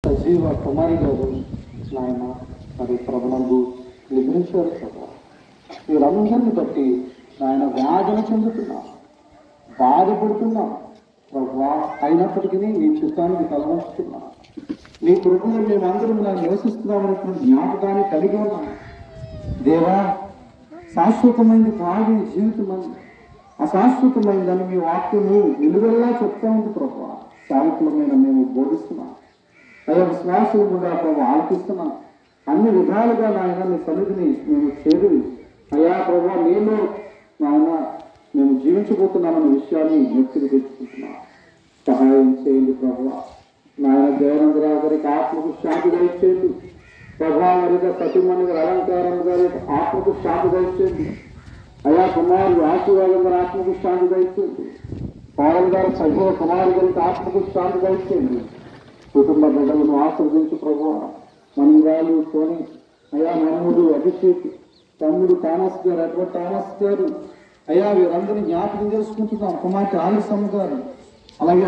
సజీవ కుమారి గారు నాయన మరి ప్రభునందు నిద్రించారు కదా, వీరందరిని బట్టి నాయన వ్యాధులు చెందుతున్నా, బాధపడుతున్నా ప్రభా. అయినప్పటికీ నీ చిత్తానికి తలవంచుతున్నా, నీ కృపలో మేమందరం నాకు నివసిస్తున్నామనేటువంటి జ్ఞాపకాన్ని కలిగి ఉన్నాం దేవా. శాశ్వతమైనది కాదు ఈ జీవితం అని, అశాశ్వతమైందని మీ వాక్యము నిలువెల్లా చెప్తా ఉంది ప్రభా. సేవకులమైన మేము బోధిస్తున్నాం అయ్యా, విశ్వాసం కూడా ప్రభు ఆలకిస్తున్నాం. అన్ని విధాలుగా నాయన నీ సన్నిధిని మేము చేరి అయ్యా ప్రభా నేను నాయన మేము జీవించబోతున్నామన్న విషయాన్ని నెత్తికి తెచ్చుకుంటున్నాం. సహాయం చేయండి ప్రభా. నాయన దేవనందరావు గారికి ఆత్మకు శాంతి దయచేయండి ప్రభా. మరిగా సతీమణి గారి అలంకారం గారి ఆత్మకు శాంతి దయచేయండి అయ్యా. కుమారుడు ఆశీర్వాదం గారి ఆత్మకు శాంతి దయచేయండి. పవన్ గారు సజీవ కుమారు గారికి ఆత్మకు శాంతి దయచేయండి. కుటుంబ బిడ్డలను ఆశీర్వదించు ప్రభు. మనురాలు సోని అయ్యా, మనముడు అభిషేక్, తమ్ముడు థామస్ గారు, ఎడ్వర్డ్ థామస్ గారు అయ్యా, వీరందరినీ జ్ఞాపకం చేసుకుంటున్నాం. కుమార్తె ఆలస్యం గారు అలాగే